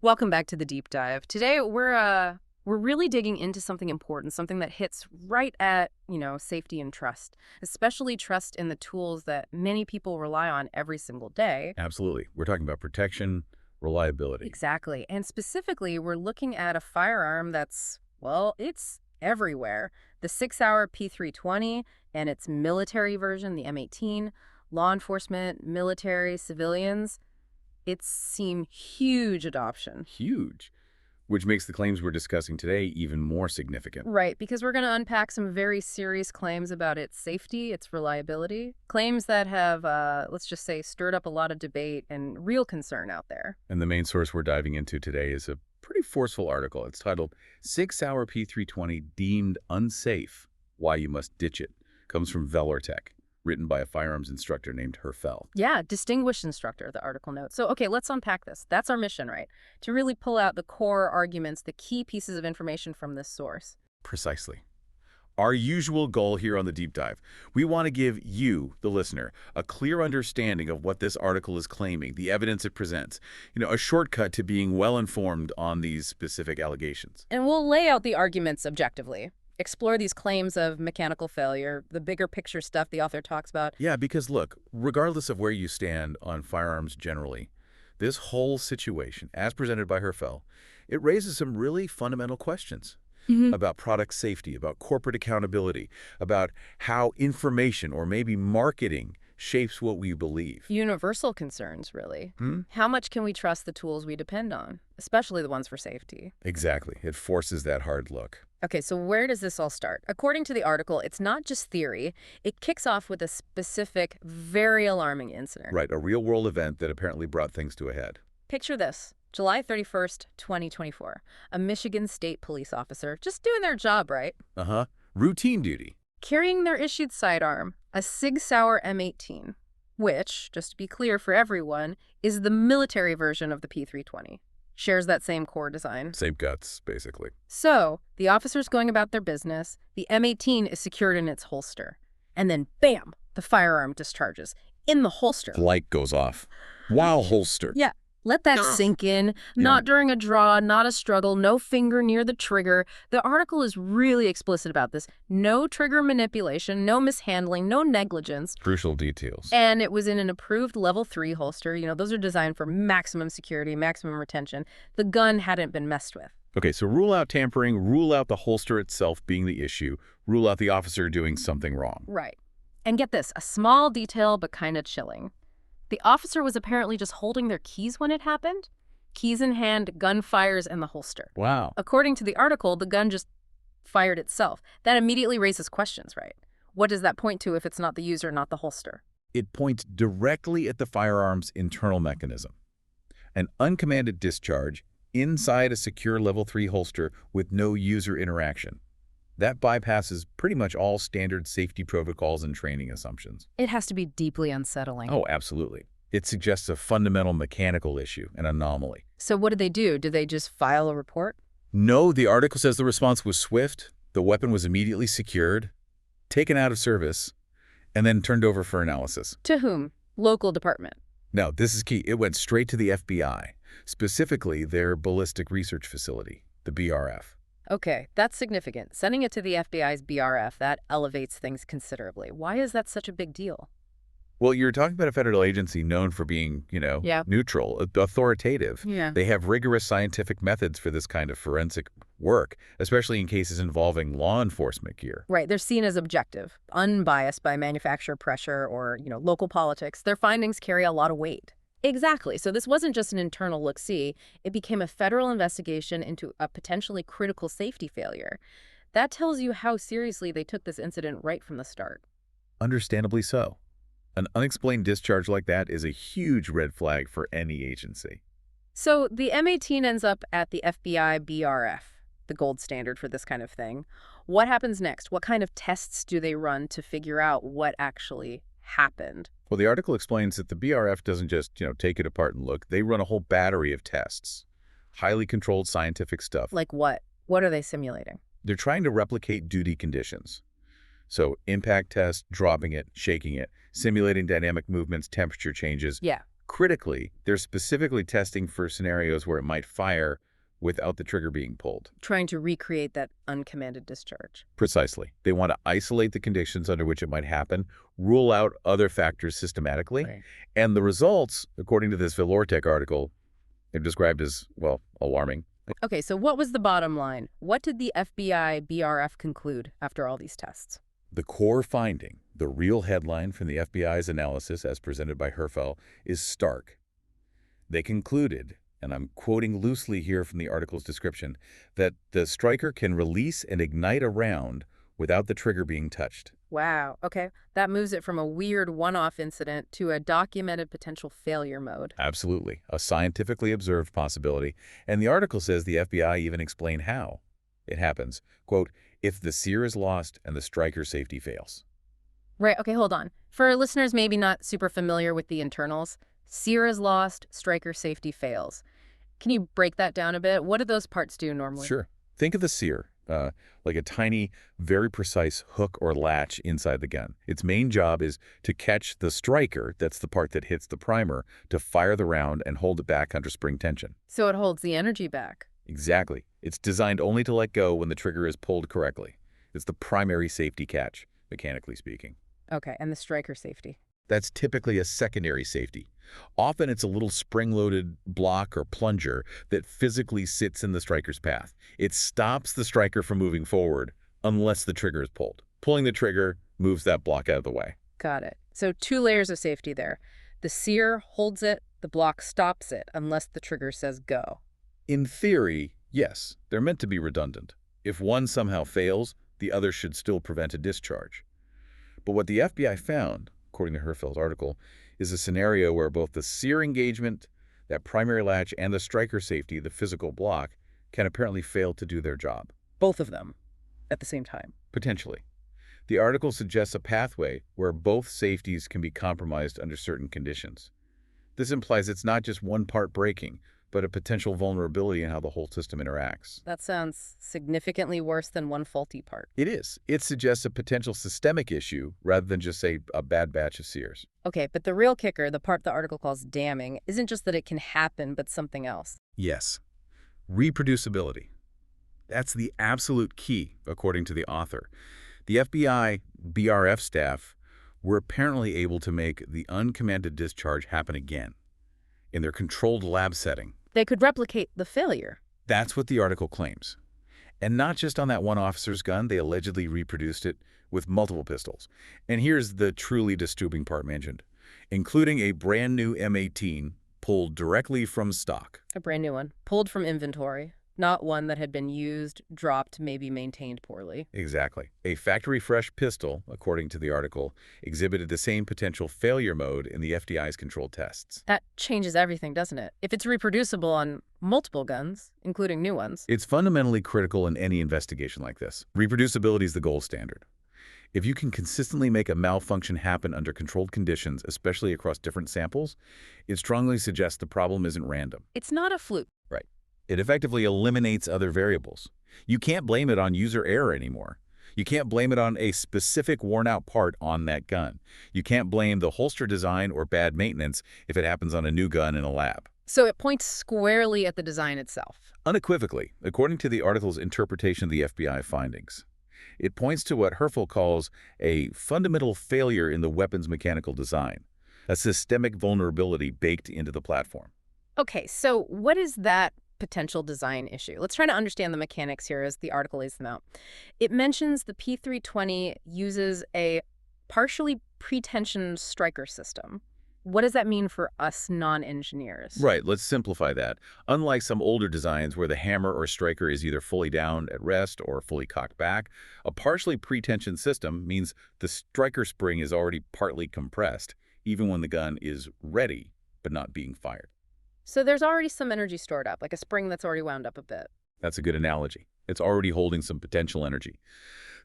Welcome back to the deep dive. Today we're really digging into something important, something that hits right at, safety and trust, especially trust in the tools that many people rely on every single day. Absolutely. We're talking about protection, reliability. Exactly. And specifically, we're looking at a firearm that's, well, it's everywhere. The Sig Sauer P320 and its military version, the M18, law enforcement, military, civilians, it's seen huge adoption. Huge. Which makes the claims we're discussing today even more significant. Right, because we're going to unpack some very serious claims about its safety, its reliability, claims that have, let's just say, stirred up a lot of debate and real concern out there. And the main source we're diving into today is a pretty forceful article. It's titled Sig Sauer P320 Deemed Unsafe, Why You Must Ditch It. Comes from Tech, written by a firearms instructor named Herfel. Yeah, distinguished instructor, the article notes. So, okay, let's unpack this. That's our mission, right? To really pull out the core arguments, the key pieces of information from this source. Precisely. Our usual goal here on the Deep Dive, we want to give you, the listener, a clear understanding of what this article is claiming, the evidence it presents, a shortcut to being well-informed on these specific allegations. And we'll lay out the arguments objectively. Explore these claims of mechanical failure, the bigger picture stuff the author talks about. Yeah, because look, regardless of where you stand on firearms generally, this whole situation, as presented by Herfel, it raises some really fundamental questions about product safety, about corporate accountability, about how information or maybe marketing shapes what we believe. Universal concerns, really. How much can we trust the tools we depend on, especially the ones for safety? Exactly. It forces that hard look. Okay, so where does this all start? According to the article, it's not just theory. It kicks off with a specific, very alarming incident. Right, a real-world event that apparently brought things to a head. Picture this. July 31st, 2024. A Michigan State police officer, just doing their job, right? Routine duty. Carrying their issued sidearm, a Sig Sauer M18, which, just to be clear for everyone, is the military version of the P320. Shares that same core design. Same guts, basically. So, the officer's going about their business, the M18 is secured in its holster, and then bam, the firearm discharges in the holster. The light goes off. While holstered. Yeah. Let that sink in. Not during a draw, not a struggle, no finger near the trigger. The article is really explicit about this. No trigger manipulation, no mishandling, no negligence. Crucial details. And it was in an approved level 3 holster. Those are designed for maximum security, maximum retention. The gun hadn't been messed with. Okay, so rule out tampering, rule out the holster itself being the issue, rule out the officer doing something wrong. Right. And get this, a small detail but kind of chilling. The officer was apparently just holding their keys when it happened. Keys in hand, gun fires in the holster. Wow. According to the article, the gun just fired itself. That immediately raises questions, right? What does that point to if it's not the user, not the holster? It points directly at the firearm's internal mechanism. An uncommanded discharge inside a secure level 3 holster with no user interaction. That bypasses pretty much all standard safety protocols and training assumptions. It has to be deeply unsettling. Oh, absolutely. It suggests a fundamental mechanical issue, an anomaly. So what did they do? Did they just file a report? No, the article says the response was swift, the weapon was immediately secured, taken out of service, and then turned over for analysis. To whom? Local department. Now, this is key. It went straight to the FBI, specifically their ballistic research facility, the BRF. Okay, that's significant. Sending it to the FBI's BRF, that elevates things considerably. Why is that such a big deal? Well, you're talking about a federal agency known for being, neutral, authoritative. Yeah. They have rigorous scientific methods for this kind of forensic work, especially in cases involving law enforcement gear. Right, they're seen as objective, unbiased by manufacturer pressure or, local politics. Their findings carry a lot of weight. Exactly. So this wasn't just an internal look-see. It became a federal investigation into a potentially critical safety failure. That tells you how seriously they took this incident right from the start. Understandably so. An unexplained discharge like that is a huge red flag for any agency. So the M18 ends up at the FBI BRF, the gold standard for this kind of thing. What happens next? What kind of tests do they run to figure out what actually happened? Well, the article explains that the BRF doesn't just, take it apart and look. They run a whole battery of tests. Highly controlled scientific stuff. Like what? What are they simulating? They're trying to replicate duty conditions. So impact test, dropping it, shaking it, simulating dynamic movements, temperature changes. Yeah. Critically, they're specifically testing for scenarios where it might fire without the trigger being pulled. Trying to recreate that uncommanded discharge. Precisely. They want to isolate the conditions under which it might happen, rule out other factors systematically, Right. and the results, according to this Valortech article, they're described as, well, alarming. Okay, so what was the bottom line? What did the FBI BRF conclude after all these tests? The core finding, the real headline from the FBI's analysis as presented by Herfel, is stark. They concluded, and I'm quoting loosely here from the article's description, that the striker can release and ignite a round without the trigger being touched. Wow, okay. That moves it from a weird one-off incident to a documented potential failure mode. Absolutely, a scientifically observed possibility, and the article says the FBI even explained how. It happens, quote, if the sear is lost and the striker safety fails. Right, okay, hold on. For listeners maybe not super familiar with the internals, sear is lost, striker safety fails. Can you break that down a bit? What do those parts do normally? Sure. Think of the sear, like a tiny, very precise hook or latch inside the gun. Its main job is to catch the striker, that's the part that hits the primer, to fire the round and hold it back under spring tension. So it holds the energy back. Exactly. It's designed only to let go when the trigger is pulled correctly. It's the primary safety catch, mechanically speaking. Okay, and the striker safety. That's typically a secondary safety. Often it's a little spring-loaded block or plunger that physically sits in the striker's path. It stops the striker from moving forward unless the trigger is pulled. Pulling the trigger moves that block out of the way. Got it. So 2 layers of safety there. The sear holds it, the block stops it unless the trigger says go. In theory, yes, they're meant to be redundant. If one somehow fails, the other should still prevent a discharge. But what the FBI found, according to Herfel's article, is a scenario where both the sear engagement, that primary latch, and the striker safety, the physical block, can apparently fail to do their job. Both of them at the same time. Potentially. The article suggests a pathway where both safeties can be compromised under certain conditions. This implies it's not just one part breaking, but a potential vulnerability in how the whole system interacts. That sounds significantly worse than one faulty part. It is. It suggests a potential systemic issue rather than just, say, a bad batch of sears. Okay, but the real kicker, the part the article calls damning, isn't just that it can happen, but something else. Yes. Reproducibility. That's the absolute key, according to the author. The FBI BRF staff were apparently able to make the uncommanded discharge happen again in their controlled lab setting. They could replicate the failure. That's what the article claims. And not just on that one officer's gun, they allegedly reproduced it with multiple pistols. And here's the truly disturbing part mentioned, including a brand new M18 pulled directly from stock. A brand new one, pulled from inventory, not one that had been used, dropped, maybe maintained poorly. Exactly. A factory-fresh pistol, according to the article, exhibited the same potential failure mode in the FDI's controlled tests. That changes everything, doesn't it? If it's reproducible on multiple guns, including new ones. It's fundamentally critical in any investigation like this. Reproducibility is the gold standard. If you can consistently make a malfunction happen under controlled conditions, especially across different samples, it strongly suggests the problem isn't random. It's not a fluke. Right. It effectively eliminates other variables. You can't blame it on user error anymore. You can't blame it on a specific worn-out part on that gun. You can't blame the holster design or bad maintenance if it happens on a new gun in a lab. So it points squarely at the design itself. Unequivocally, according to the article's interpretation of the FBI findings. It points to what Herfel calls a fundamental failure in the weapon's mechanical design, a systemic vulnerability baked into the platform. Okay, so what is that potential design issue? Let's try to understand the mechanics here as the article lays them out. It mentions the P320 uses a partially pretensioned striker system. What does that mean for us non-engineers? Right, let's simplify that. Unlike some older designs where the hammer or striker is either fully down at rest or fully cocked back, a partially pretensioned system means the striker spring is already partly compressed, even when the gun is ready but not being fired. So there's already some energy stored up, like a spring that's already wound up a bit. That's a good analogy. It's already holding some potential energy.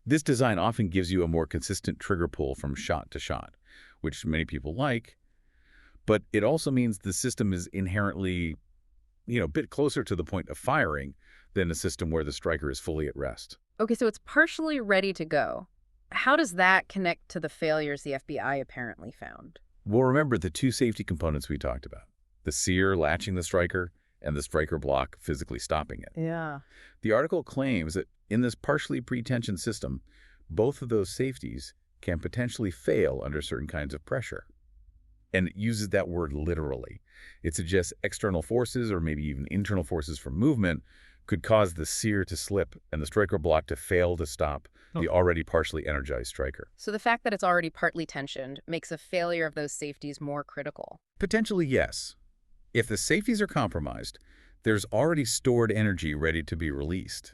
This design often gives you a more consistent trigger pull from shot to shot, which many people like, but it also means the system is inherently, a bit closer to the point of firing than a system where the striker is fully at rest. Okay, so it's partially ready to go. How does that connect to the failures the FBI apparently found? Well, remember the two safety components we talked about, the sear latching the striker and the striker block physically stopping it. Yeah. The article claims that in this partially pre-tensioned system, both of those safeties can potentially fail under certain kinds of pressure. And it uses that word literally. It suggests external forces or maybe even internal forces from movement could cause the sear to slip and the striker block to fail to stop the already partially energized striker. So the fact that it's already partly tensioned makes a failure of those safeties more critical. Potentially, yes. If the safeties are compromised, there's already stored energy ready to be released.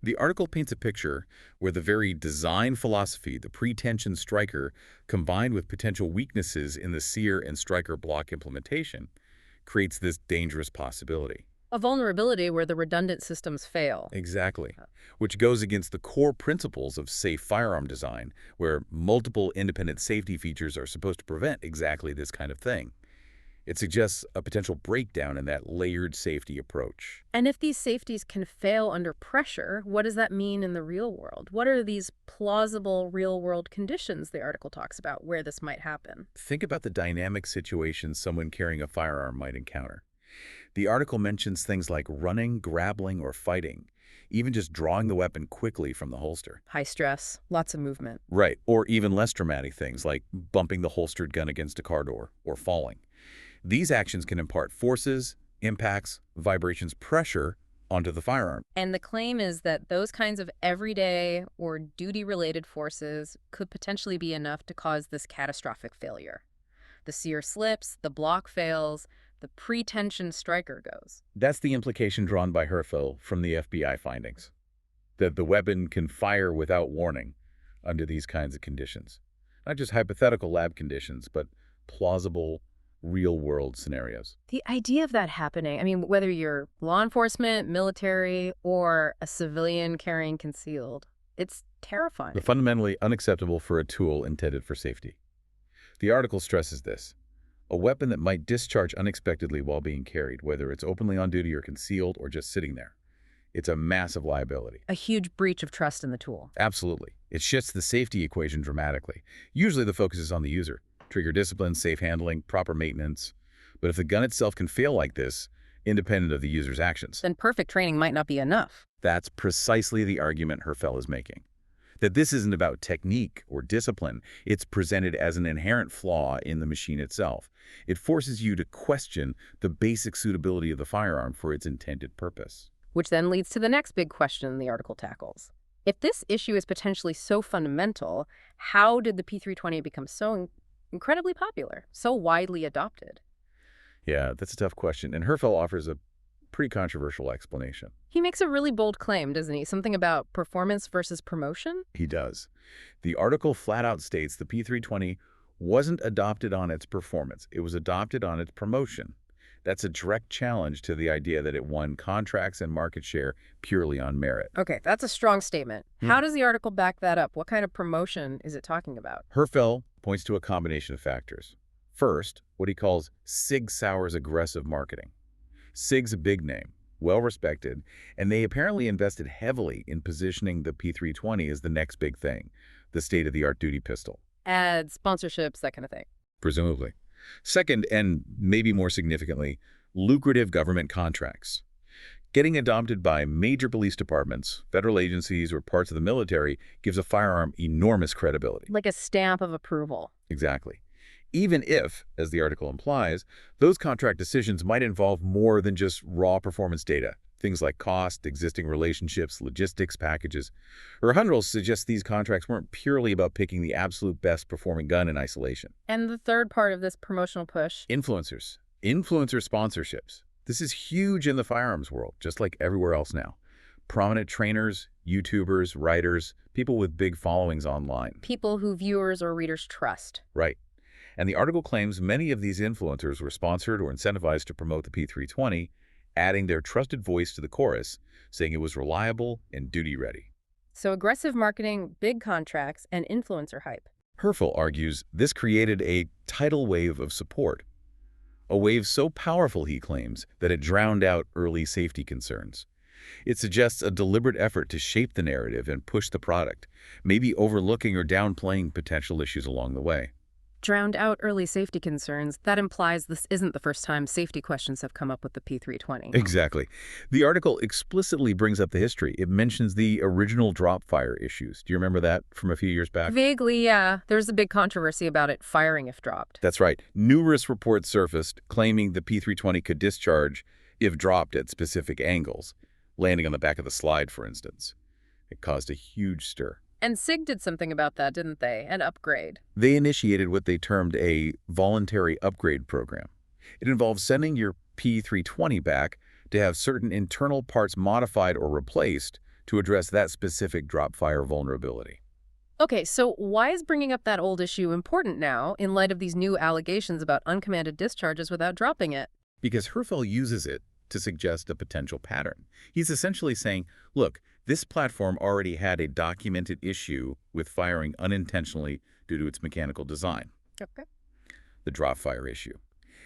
The article paints a picture where the very design philosophy, the pre-tension striker, combined with potential weaknesses in the sear and striker block implementation, creates this dangerous possibility. A vulnerability where the redundant systems fail. Exactly. Which goes against the core principles of safe firearm design, where multiple independent safety features are supposed to prevent exactly this kind of thing. It suggests a potential breakdown in that layered safety approach. And if these safeties can fail under pressure, what does that mean in the real world? What are these plausible real-world conditions the article talks about where this might happen? Think about the dynamic situations someone carrying a firearm might encounter. The article mentions things like running, grappling, or fighting, even just drawing the weapon quickly from the holster. High stress, lots of movement. Right, or even less dramatic things like bumping the holstered gun against a car door or falling. These actions can impart forces, impacts, vibrations, pressure onto the firearm. And the claim is that those kinds of everyday or duty-related forces could potentially be enough to cause this catastrophic failure. The sear slips, the block fails, the pre-tension striker goes. That's the implication drawn by Herfel from the FBI findings, that the weapon can fire without warning under these kinds of conditions. Not just hypothetical lab conditions, but plausible, real-world scenarios. The idea of that happening, I mean, whether you're law enforcement, military, or a civilian carrying concealed, it's terrifying. But fundamentally unacceptable for a tool intended for safety. The article stresses this. A weapon that might discharge unexpectedly while being carried, whether it's openly on duty or concealed or just sitting there. It's a massive liability. A huge breach of trust in the tool. Absolutely. It shifts the safety equation dramatically. Usually the focus is on the user. Trigger discipline, safe handling, proper maintenance. But if the gun itself can fail like this, independent of the user's actions, then perfect training might not be enough. That's precisely the argument Herfel is making. That this isn't about technique or discipline. It's presented as an inherent flaw in the machine itself. It forces you to question the basic suitability of the firearm for its intended purpose. Which then leads to the next big question the article tackles. If this issue is potentially so fundamental, how did the P320 become so incredibly popular, so widely adopted? Yeah, that's a tough question, and Herfel offers a pretty controversial explanation. He makes a really bold claim, doesn't he? Something about performance versus promotion? He does. The article flat out states the P320 wasn't adopted on its performance. It was adopted on its promotion. That's a direct challenge to the idea that it won contracts and market share purely on merit. Okay, that's a strong statement. How does the article back that up? What kind of promotion is it talking about? Herfel points to a combination of factors. First, what he calls Sig Sauer's aggressive marketing. Sig's a big name, well-respected, and they apparently invested heavily in positioning the P320 as the next big thing, the state-of-the-art duty pistol. Ads, sponsorships, that kind of thing. Presumably. Second, and maybe more significantly, lucrative government contracts. Getting adopted by major police departments, federal agencies, or parts of the military gives a firearm enormous credibility. Like a stamp of approval. Exactly. Even if, as the article implies, those contract decisions might involve more than just raw performance data. Things like cost, existing relationships, logistics, packages. Herfel suggests these contracts weren't purely about picking the absolute best performing gun in isolation. And the third part of this promotional push? Influencers. Influencer sponsorships. This is huge in the firearms world, just like everywhere else now. Prominent trainers, YouTubers, writers, people with big followings online. People who viewers or readers trust. Right. And the article claims many of these influencers were sponsored or incentivized to promote the P320, adding their trusted voice to the chorus, saying it was reliable and duty-ready. So aggressive marketing, big contracts, and influencer hype. Herfel argues this created a tidal wave of support. A wave so powerful, he claims, that it drowned out early safety concerns. It suggests a deliberate effort to shape the narrative and push the product, maybe overlooking or downplaying potential issues along the way. Drowned out early safety concerns. That implies this isn't the first time safety questions have come up with the P320. Exactly. The article explicitly brings up the history. It mentions the original drop fire issues. Do you remember that from a few years back? Vaguely, yeah. There's a big controversy about it firing if dropped. That's right. Numerous reports surfaced claiming the P320 could discharge if dropped at specific angles, landing on the back of the slide, for instance. It caused a huge stir. And Sig did something about that, didn't they? An upgrade. They initiated what they termed a voluntary upgrade program. It involves sending your P320 back to have certain internal parts modified or replaced to address that specific drop fire vulnerability. Okay, so why is bringing up that old issue important now in light of these new allegations about uncommanded discharges without dropping it? Because Herfel uses it to suggest a potential pattern. He's essentially saying, look, this platform already had a documented issue with firing unintentionally due to its mechanical design. Okay. The drop fire issue.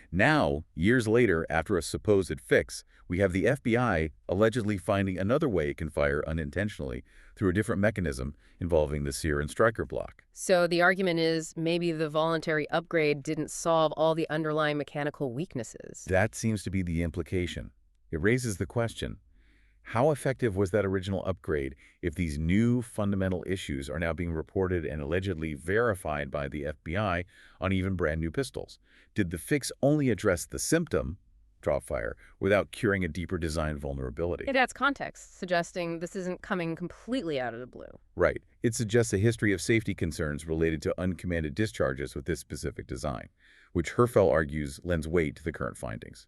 Now, years later, after a supposed fix, we have the FBI allegedly finding another way it can fire unintentionally through a different mechanism involving the sear and striker block. So the argument is maybe the voluntary upgrade didn't solve all the underlying mechanical weaknesses. That seems to be the implication. It raises the question, how effective was that original upgrade if these new fundamental issues are now being reported and allegedly verified by the FBI on even brand new pistols? Did the fix only address the symptom, drop fire, without curing a deeper design vulnerability? It adds context, suggesting this isn't coming completely out of the blue. Right. It suggests a history of safety concerns related to uncommanded discharges with this specific design, which Herfel argues lends weight to the current findings.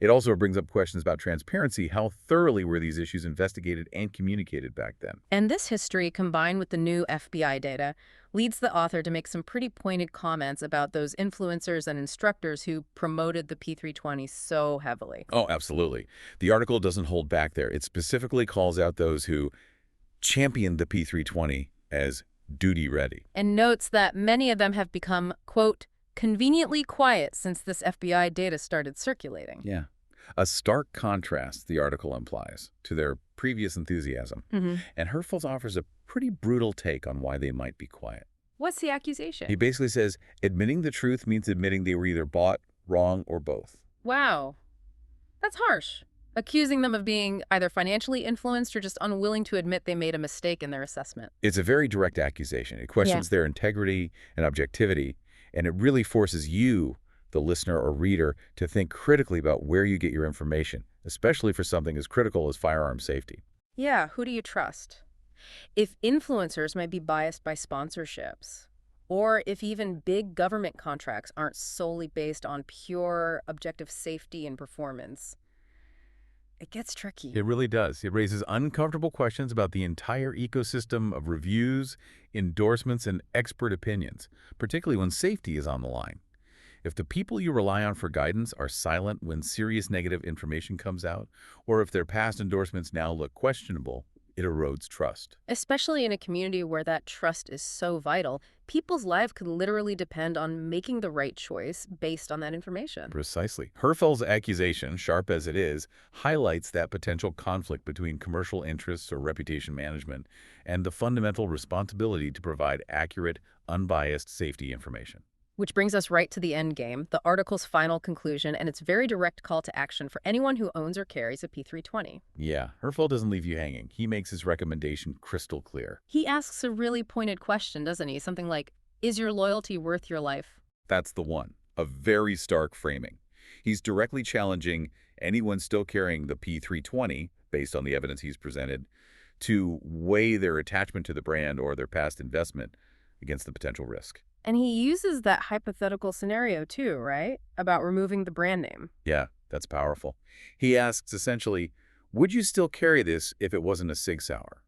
It also brings up questions about transparency. How thoroughly were these issues investigated and communicated back then? And this history, combined with the new FBI data, leads the author to make some pretty pointed comments about those influencers and instructors who promoted the P320 so heavily. Oh, absolutely. The article doesn't hold back there. It specifically calls out those who championed the P320 as duty ready. And notes that many of them have become, quote, conveniently quiet since this FBI data started circulating. Yeah. A stark contrast, the article implies, to their previous enthusiasm. And Herfels offers a pretty brutal take on why they might be quiet. What's the accusation? He basically says, admitting the truth means admitting they were either bought, wrong, or both. Wow. That's harsh. Accusing them of being either financially influenced or just unwilling to admit they made a mistake in their assessment. It's a very direct accusation. It questions their integrity and objectivity, and it really forces you, the listener or reader, to think critically about where you get your information, especially for something as critical as firearm safety. Yeah, who do you trust? If influencers might be biased by sponsorships, or if even big government contracts aren't solely based on pure objective safety and performance, it gets tricky. It really does. It raises uncomfortable questions about the entire ecosystem of reviews, endorsements, and expert opinions, particularly when safety is on the line. If the people you rely on for guidance are silent when serious negative information comes out, or if their past endorsements now look questionable, it erodes trust. Especially in a community where that trust is so vital, people's lives could literally depend on making the right choice based on that information. Precisely. Herfel's accusation, sharp as it is, highlights that potential conflict between commercial interests or reputation management and the fundamental responsibility to provide accurate, unbiased safety information. Which brings us right to the end game, the article's final conclusion, and its very direct call to action for anyone who owns or carries a P320. Yeah, Herfel doesn't leave you hanging. He makes his recommendation crystal clear. He asks a really pointed question, doesn't he? Something like, is your loyalty worth your life? That's the one. A very stark framing. He's directly challenging anyone still carrying the P320, based on the evidence he's presented, to weigh their attachment to the brand or their past investment against the potential risk. And he uses that hypothetical scenario too, right? About removing the brand name. Yeah, that's powerful. He asks essentially, would you still carry this if it wasn't a Sig Sauer?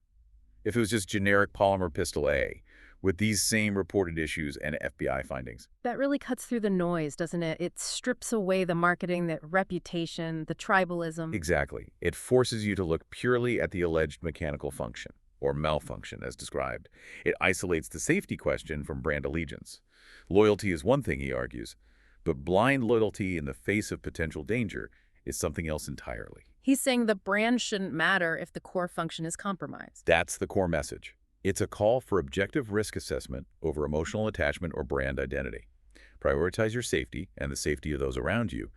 If it was just generic polymer pistol A, with these same reported issues and FBI findings? That really cuts through the noise, doesn't it? It strips away the marketing, the reputation, the tribalism. Exactly. It forces you to look purely at the alleged mechanical function, or malfunction as described. It isolates the safety question from brand allegiance. Loyalty is one thing, he argues, but blind loyalty in the face of potential danger is something else entirely. He's saying the brand shouldn't matter if the core function is compromised. That's the core message. It's a call for objective risk assessment over emotional attachment or brand identity. Prioritize your safety and the safety of those around you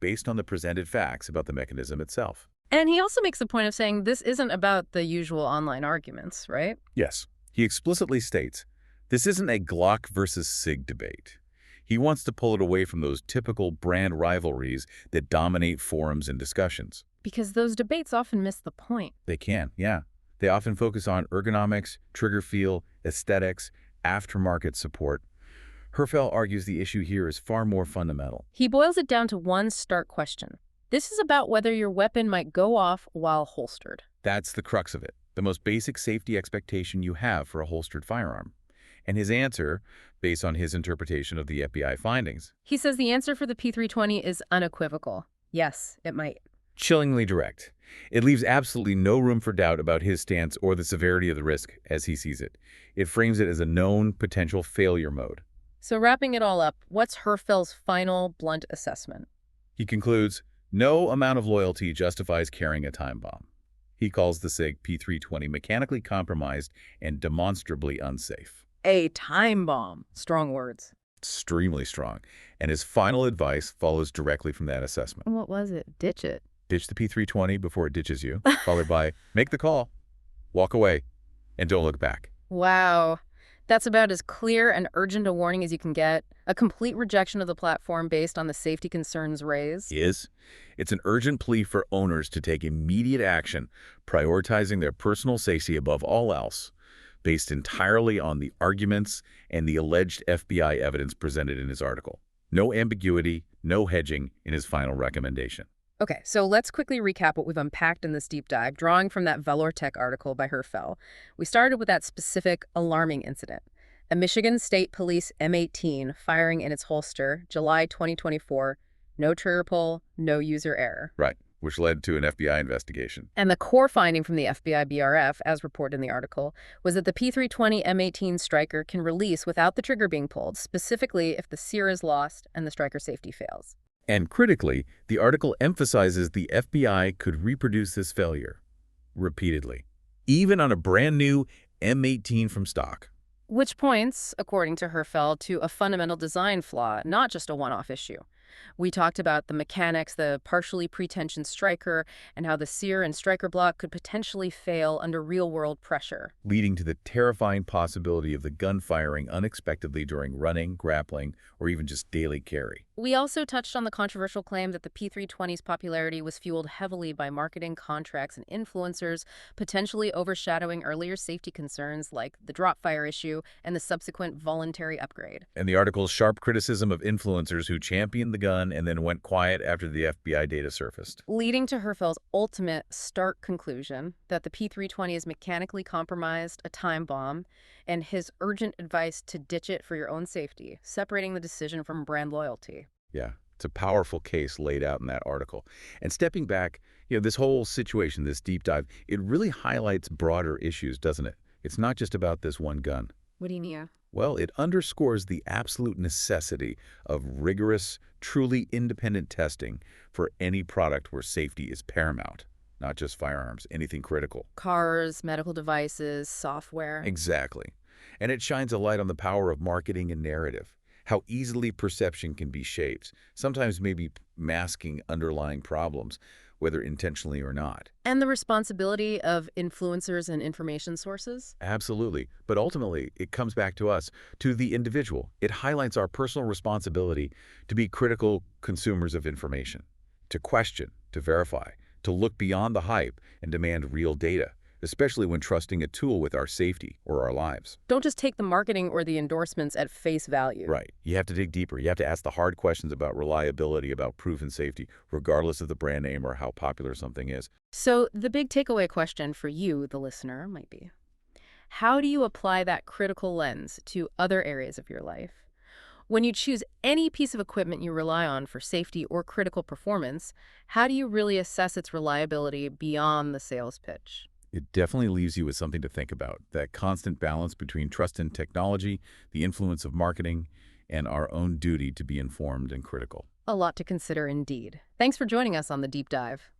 based on the presented facts about the mechanism itself. And he also makes the point of saying this isn't about the usual online arguments, right? Yes, he explicitly states, this isn't a Glock versus Sig debate. He wants to pull it away from those typical brand rivalries that dominate forums and discussions. Because those debates often miss the point. They can, yeah. They often focus on ergonomics, trigger feel, aesthetics, aftermarket support. Herfel argues the issue here is far more fundamental. He boils it down to one stark question. This is about whether your weapon might go off while holstered. That's the crux of it, the most basic safety expectation you have for a holstered firearm. And his answer, based on his interpretation of the FBI findings, He says the answer for the P320 is unequivocal. Yes, it might. chillingly direct. It leaves absolutely no room for doubt about his stance or the severity of the risk as he sees it. It frames it as a known potential failure mode. So wrapping it all up, what's Herfel's final blunt assessment? He concludes, no amount of loyalty justifies carrying a time bomb. He calls the Sig P320 mechanically compromised and demonstrably unsafe. A time bomb. Strong words. Extremely strong. And his final advice follows directly from that assessment. What was it? Ditch it. Ditch the P320 before it ditches you, followed by make the call, walk away, and don't look back. Wow. That's about as clear and urgent a warning as you can get. A complete rejection of the platform based on the safety concerns raised. It's an urgent plea for owners to take immediate action, prioritizing their personal safety above all else, based entirely on the arguments and the alleged FBI evidence presented in his article. No ambiguity, no hedging in his final recommendation. Okay, so let's quickly recap what we've unpacked in this deep dive, drawing from that Velour Tech article by Herfel. We started with that specific alarming incident. A Michigan State Police M18 firing in its holster, July 2024, no trigger pull, no user error. Right, which led to an FBI investigation. And the core finding from the FBI BRF, as reported in the article, was that the P320 M18 striker can release without the trigger being pulled, specifically if the sear is lost and the striker safety fails. And critically, the article emphasizes the FBI could reproduce this failure repeatedly, even on a brand new M18 from stock. Which points, according to Herfel, to a fundamental design flaw, not just a one-off issue. We talked about the mechanics, the partially pre-tensioned striker, and how the sear and striker block could potentially fail under real-world pressure, leading to the terrifying possibility of the gun firing unexpectedly during running, grappling, or even just daily carry. We also touched on the controversial claim that the P320's popularity was fueled heavily by marketing contracts and influencers, potentially overshadowing earlier safety concerns like the drop fire issue and the subsequent voluntary upgrade. And the article's sharp criticism of influencers who championed the gun and then went quiet after the FBI data surfaced. Leading to Herfel's ultimate stark conclusion that the P320 is mechanically compromised, a time bomb, and his urgent advice to ditch it for your own safety, separating the decision from brand loyalty. Yeah, it's a powerful case laid out in that article. And stepping back, this whole situation, this deep dive, it really highlights broader issues, doesn't it? It's not just about this one gun. What do you mean? Well, it underscores the absolute necessity of rigorous, truly independent testing for any product where safety is paramount. Not just firearms, anything critical. Cars, medical devices, software. Exactly. And it shines a light on the power of marketing and narrative, how easily perception can be shaped, sometimes maybe masking underlying problems, whether intentionally or not. And the responsibility of influencers and information sources? Absolutely. But ultimately, it comes back to us, to the individual. It highlights our personal responsibility to be critical consumers of information, to question, to verify, to look beyond the hype and demand real data, especially when trusting a tool with our safety or our lives. Don't just take the marketing or the endorsements at face value. Right. You have to dig deeper. You have to ask the hard questions about reliability, about proven safety, regardless of the brand name or how popular something is. So the big takeaway question for you, the listener, might be, how do you apply that critical lens to other areas of your life? When you choose any piece of equipment you rely on for safety or critical performance, how do you really assess its reliability beyond the sales pitch? It definitely leaves you with something to think about, that constant balance between trust in technology, the influence of marketing, and our own duty to be informed and critical. A lot to consider indeed. Thanks for joining us on The Deep Dive.